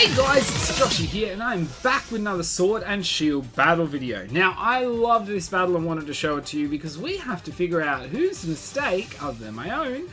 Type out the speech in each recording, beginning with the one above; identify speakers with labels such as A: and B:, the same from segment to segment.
A: Hey guys, it's SwSh here, and I'm back with another Sword and Shield battle video. Now, I loved this battle and wanted to show it to you because we have to figure out whose mistake, other than my own,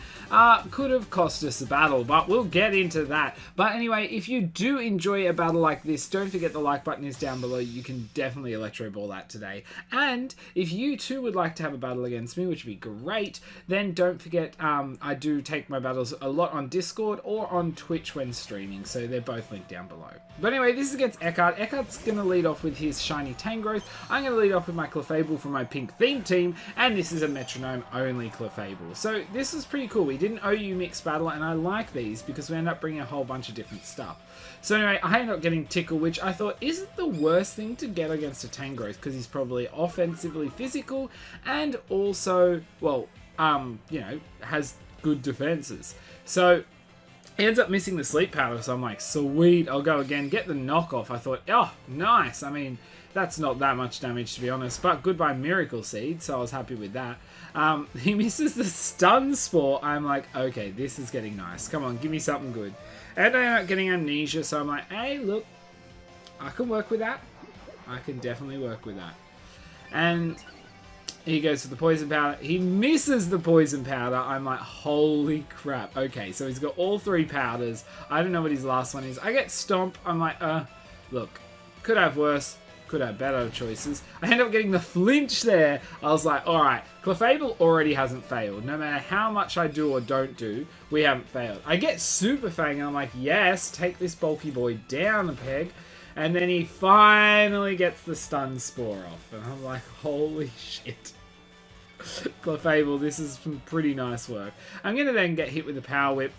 A: could have cost us the battle, but we'll get into that. But anyway, if you do enjoy a battle like this, don't forget the like button is down below. You can definitely electro ball that today. And if you too would like to have a battle against me, which would be great, then don't forget I do take my battles a lot on Discord or on Twitch when streaming, so they're both linked down below. But anyway, this is against Eckhart. Eckhart's going to lead off with his shiny Tangrowth. I'm going to lead off with my Clefable from my pink theme team, and this is a metronome only Clefable. So this is pretty cool. We didn't OU mix battle, and I like these because we end up bringing a whole bunch of different stuff. So anyway, I end up getting Tickle, which I thought isn't the worst thing to get against a Tangrowth because he's probably offensively physical and also, well, you know, has good defenses. So he ends up missing the sleep powder, so I'm like, sweet, I'll go again, get the knockoff. I thought, oh, nice. I mean, that's not that much damage to be honest, but goodbye Miracle Seed, so I was happy with that. He misses the Stun Spore. I'm like, okay, this is getting nice. Come on, give me something good. And I end up getting Amnesia, so I'm like, hey, look, I can work with that. I can definitely work with that. And he goes for the Poison Powder. He misses the Poison Powder. I'm like, holy crap. Okay, so he's got all three powders. I don't know what his last one is. I get Stomp. I'm like, look, could have worse. Could have better choices. I end up getting the flinch there. I was like, alright, Clefable already hasn't failed. No matter how much I do or don't do, we haven't failed. I get Super Fang and I'm like, yes, take this bulky boy down a peg. And then he finally gets the Stun Spore off. And I'm like, holy shit. Clefable, this is some pretty nice work. I'm going to then get hit with the Power Whip.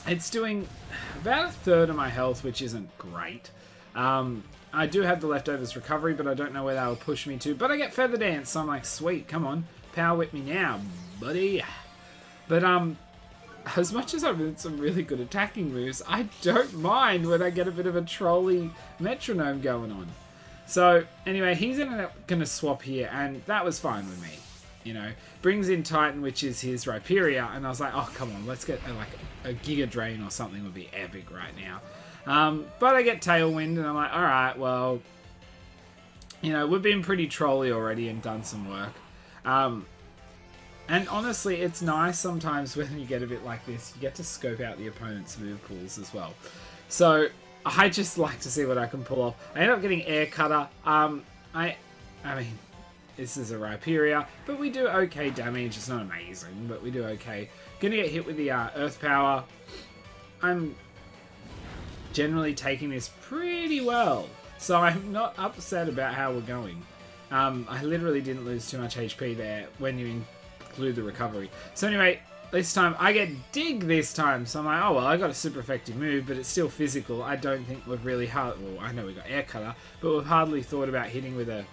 A: It's doing about a third of my health, which isn't great. I do have the Leftovers Recovery, but I don't know where that will push me to. But I get Feather Dance, so I'm like, sweet, come on. Power Whip me now, buddy. But, as much as I've done some really good attacking moves, I don't mind when I get a bit of a trolley metronome going on. So, anyway, he's going to swap here, and that was fine with me. You know, brings in Titan, which is his Rhyperior, and I was like, oh, come on, let's get like a Giga Drain or something would be epic right now. But I get Tailwind, and I'm like, alright, well, you know, we've been pretty trolly already and done some work. And honestly, it's nice sometimes when you get a bit like this, you get to scope out the opponent's move pools as well. So, I just like to see what I can pull off. I end up getting Air Cutter. I mean, this is a Rhyperior, but we do okay damage. It's not amazing, but we do okay. Gonna get hit with the Earth Power. I'm generally taking this pretty well, so I'm not upset about how we're going. I literally didn't lose too much HP there when you include the recovery. So anyway, this time I get Dig this time, so I'm like, oh well, I got a super effective move, but it's still physical. I don't think we've really well, I know we got Air Cutter, but we've hardly thought about hitting with a,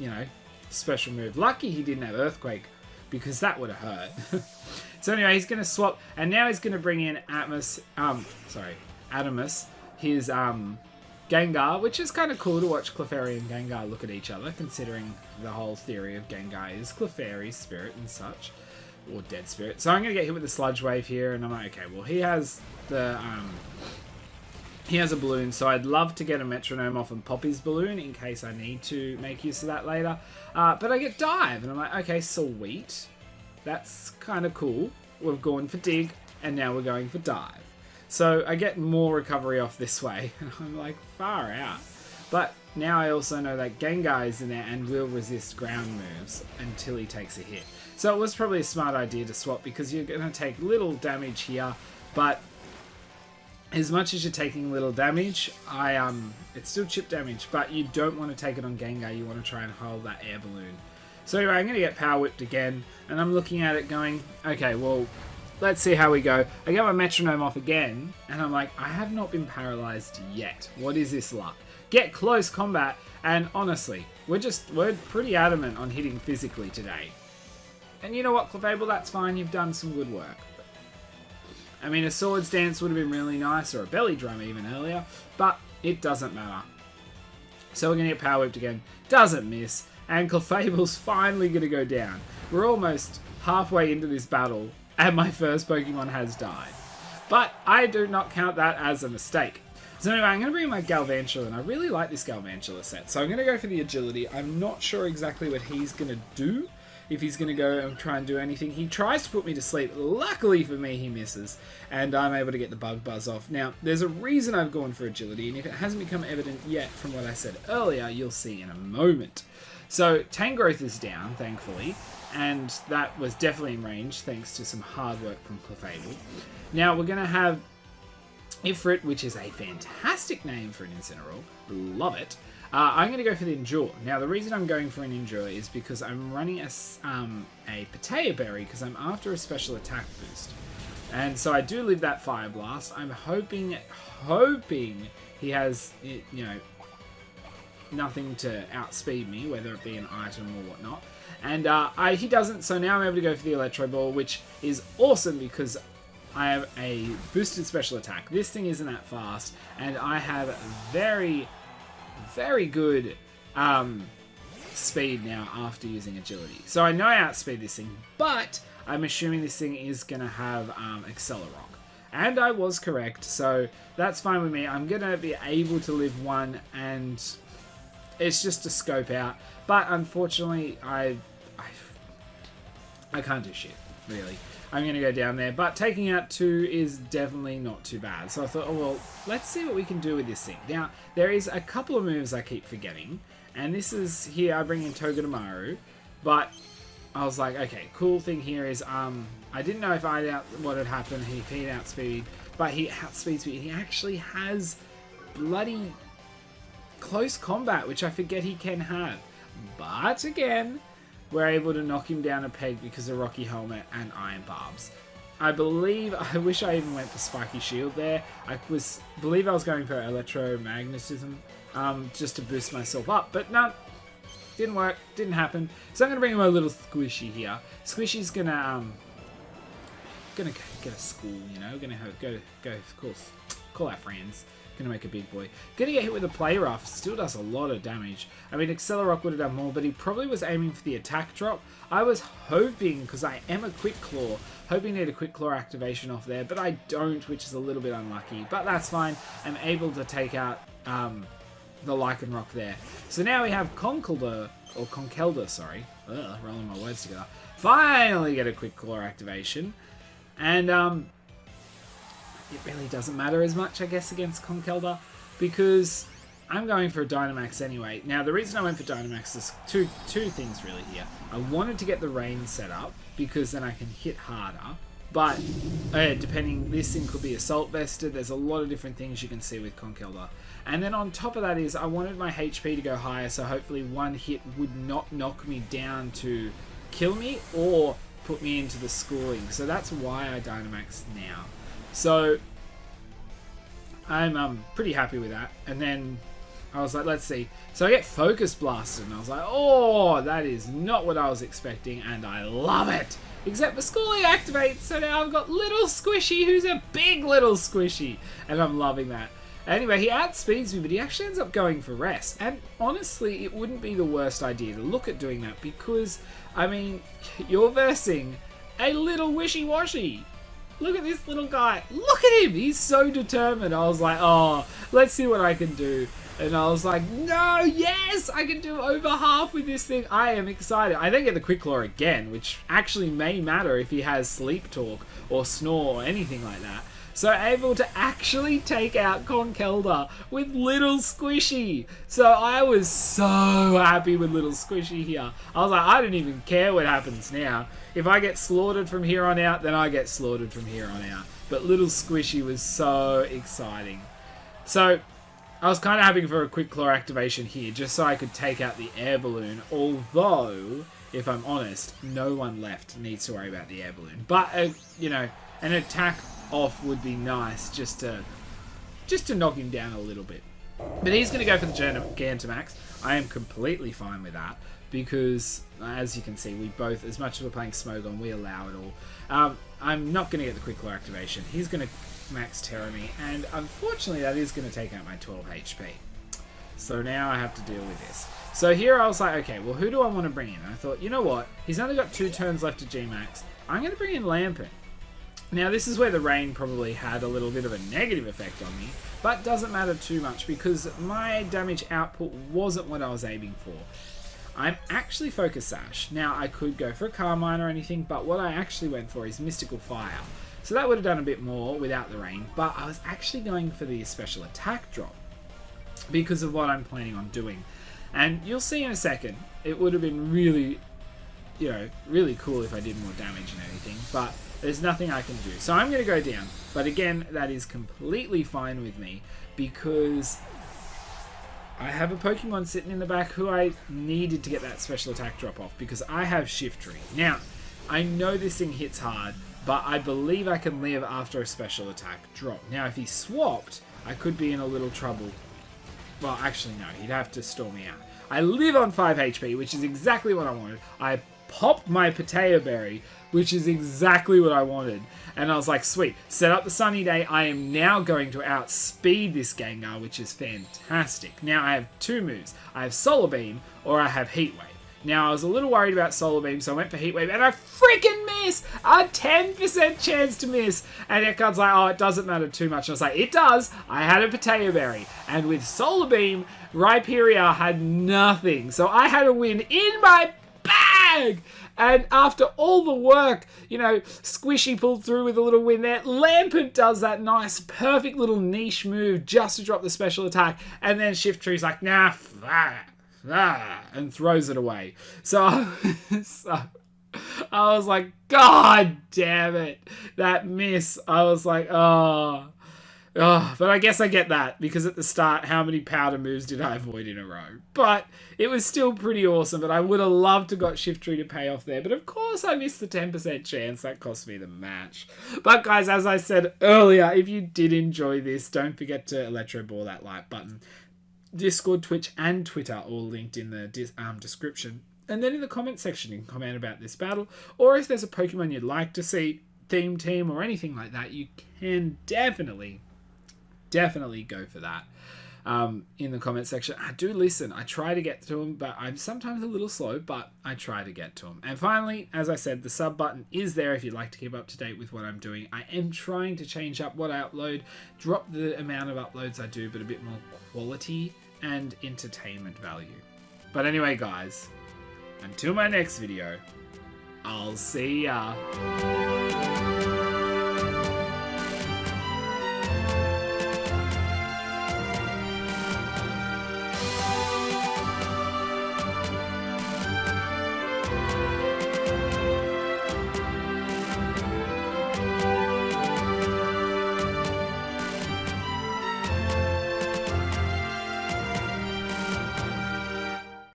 A: you know, special move. Lucky he didn't have Earthquake, because that would have hurt. So anyway, he's going to swap, and now he's going to bring in Adamus, his Gengar, which is kind of cool to watch Clefairy and Gengar look at each other, considering the whole theory of Gengar is Clefairy's spirit and such, or dead spirit. So I'm going to get hit with the Sludge Wave here, and I'm like, okay, well, he has the he has a balloon, so I'd love to get a metronome off of Poppy's balloon in case I need to make use of that later. But I get Dive, and I'm like, okay, sweet. That's kind of cool. We've gone for Dig, and now we're going for Dive. So I get more recovery off this way, and I'm like, far out. But now I also know that Gengar is in there and will resist ground moves until he takes a hit. So it was probably a smart idea to swap because you're going to take little damage here, but as much as you're taking little damage, it's still chip damage, but you don't want to take it on Gengar. You want to try and hold that air balloon. So anyway, I'm going to get Power Whipped again, and I'm looking at it going, okay, well, let's see how we go. I get my metronome off again, and I'm like, I have not been paralyzed yet. What is this luck? Get close combat, and honestly, we're pretty adamant on hitting physically today. And you know what, Clefable, that's fine. You've done some good work. I mean, a Swords Dance would have been really nice, or a Belly Drum even earlier, but it doesn't matter. So we're going to get Power Whipped again. Doesn't miss, and Clefable's finally going to go down. We're almost halfway into this battle, and my first Pokemon has died. But I do not count that as a mistake. So anyway, I'm going to bring in my Galvantula, and I really like this Galvantula set. So I'm going to go for the agility. I'm not sure exactly what he's going to do. If he's going to go and try and do anything. He tries to put me to sleep. Luckily for me, he misses. And I'm able to get the bug buzz off. Now, there's a reason I've gone for agility. And if it hasn't become evident yet from what I said earlier, you'll see in a moment. So, Tangrowth is down, thankfully. And that was definitely in range, thanks to some hard work from Clefable. Now, we're going to have Ifrit, which is a fantastic name for an Incineroar. Love it. I'm going to go for the Endure. Now, the reason I'm going for an Endure is because I'm running a Potato Berry because I'm after a special attack boost. And so I do live that Fire Blast. I'm hoping he has, you know, nothing to outspeed me, whether it be an item or whatnot. And he doesn't, so now I'm able to go for the Electro Ball, which is awesome because I have a boosted special attack. This thing isn't that fast, and I have very good speed now after using agility. So I know I outspeed this thing, but I'm assuming this thing is going to have Accelerock. And I was correct, so that's fine with me. I'm going to be able to live one, and it's just to scope out. But unfortunately, I can't do shit, really. I'm going to go down there, but taking out 2 is definitely not too bad. So I thought, oh well, let's see what we can do with this thing. Now, there is a couple of moves I keep forgetting, and this is here, I bring in Togedemaru, but I was like, okay, cool thing here is, I didn't know if what had happened, if he'd outspeed, but he outspeeds me. He actually has bloody close combat, which I forget he can have. But again, we're able to knock him down a peg because of Rocky Helmet and Iron Barbs. I wish I even went for Spiky Shield there. I believe I was going for Electromagnetism, just to boost myself up, but no, didn't work, didn't happen. So I'm gonna bring in my little Squishy here. Squishy's gonna go to school, you know, gonna go of course, call our friends. Gonna make a big boy. Gonna get hit with a Play Rough. Still does a lot of damage. I mean, Accelerock would have done more, but he probably was aiming for the attack drop. I was hoping, because I am a Quick Claw, hoping to get a Quick Claw activation off there, but I don't, which is a little bit unlucky. But that's fine. I'm able to take out the Lycanroc there. So now we have Conkeldurr, or Conkeldurr, sorry. Rolling my words together. Finally get a Quick Claw activation. And, it really doesn't matter as much, I guess, against Conkeldurr, because I'm going for a Dynamax anyway. Now, the reason I went for Dynamax is two things really here. I wanted to get the rain set up, because then I can hit harder, but depending, this thing could be Assault Vested. There's a lot of different things you can see with Conkeldurr. And then on top of that is, I wanted my HP to go higher, so hopefully one hit would not knock me down to kill me, or put me into the schooling. So that's why I Dynamax now. So I'm pretty happy with that. And then I was like, let's see. So I get Focus Blasted, and I was like, oh, that is not what I was expecting, and I love it. Except for Schooling activates, so now I've got little Squishy, who's a big little Squishy, and I'm loving that. Anyway, he outspeeds me, but he actually ends up going for Rest. And honestly, it wouldn't be the worst idea to look at doing that, because, I mean, you're versing a little Wishy-Washy. Look at this little guy. Look at him. He's so determined. I was like, oh, let's see what I can do. And I was like, no, yes, I can do over half with this thing. I am excited. I then get the Quick Claw again, which actually may matter if he has Sleep Talk or Snore or anything like that. So able to actually take out Conkeldurr with little Squishy. So I was so happy with little Squishy here. I was like, I don't even care what happens now. If I get slaughtered from here on out, then I get slaughtered from here on out. But little Squishy was so exciting. So I was kind of hoping for a Quick Claw activation here, just so I could take out the Air Balloon. Although, if I'm honest, no one left needs to worry about the Air Balloon. But, you know, an attack off would be nice just to knock him down a little bit. But he's going to go for the Gigantamax. I am completely fine with that, because as you can see, we both, as much as we're playing Smogon, we allow it all. I'm not going to get the Quick Claw activation. He's going to Max Terra me, and unfortunately that is going to take out my 12 HP. So now I have to deal with this. So here I was like, okay, well, who do I want to bring in? And I thought, you know what? He's only got 2 turns left to G-Max. I'm going to bring in Lampin. Now this is where the rain probably had a little bit of a negative effect on me, but doesn't matter too much because my damage output wasn't what I was aiming for. I'm actually SwSh. Now I could go for a Carmine or anything, but what I actually went for is Mystical Fire. So that would have done a bit more without the rain, but I was actually going for the special attack drop because of what I'm planning on doing. And you'll see in a second, it would have been really, really cool if I did more damage and everything, but there's nothing I can do. So I'm going to go down, but again, that is completely fine with me because I have a Pokemon sitting in the back who I needed to get that special attack drop off because I have Shiftry. Now, I know this thing hits hard, but I believe I can live after a special attack drop. Now, if he swapped, I could be in a little trouble. Well, actually, no. He'd have to store me out. I live on 5 HP, which is exactly what I wanted. I popped my Potato Berry, which is exactly what I wanted. And I was like, sweet. Set up the Sunny Day. I am now going to outspeed this Gengar, which is fantastic. Now, I have 2 moves. I have Solar Beam, or I have Heat Wave. Now, I was a little worried about Solar Beam, so I went for Heat Wave, and I freaking miss! A 10% chance to miss! And Eckhart's like, oh, it doesn't matter too much. And I was like, it does! I had a Potato Berry. And with Solar Beam, Rhyperior had nothing. So I had a win in my bag! And after all the work, Squishy pulled through with a little win there. Lampent does that nice, perfect little niche move just to drop the special attack. And then Shiftry's like, nah, and throws it away. So I was like, God damn it. That miss. I was like, oh. But I guess I get that because at the start, how many powder moves did I avoid in a row? But it was still pretty awesome. But I would have loved to got Shiftry to pay off there. But of course, I missed the 10% chance. That cost me the match. But guys, as I said earlier, if you did enjoy this, don't forget to Electro Ball that like button. Discord, Twitch, and Twitter all linked in the description. And then in the comment section, you can comment about this battle. Or if there's a Pokemon you'd like to see, theme team, or anything like that, you can definitely go for that in the comment section. I do listen. I try to get to them, but I'm sometimes a little slow, but I try to get to them. And finally, as I said, the sub button is there if you'd like to keep up to date with what I'm doing. I am trying to change up what I upload, drop the amount of uploads I do, but a bit more quality and entertainment value. But anyway, guys, until my next video, I'll see ya.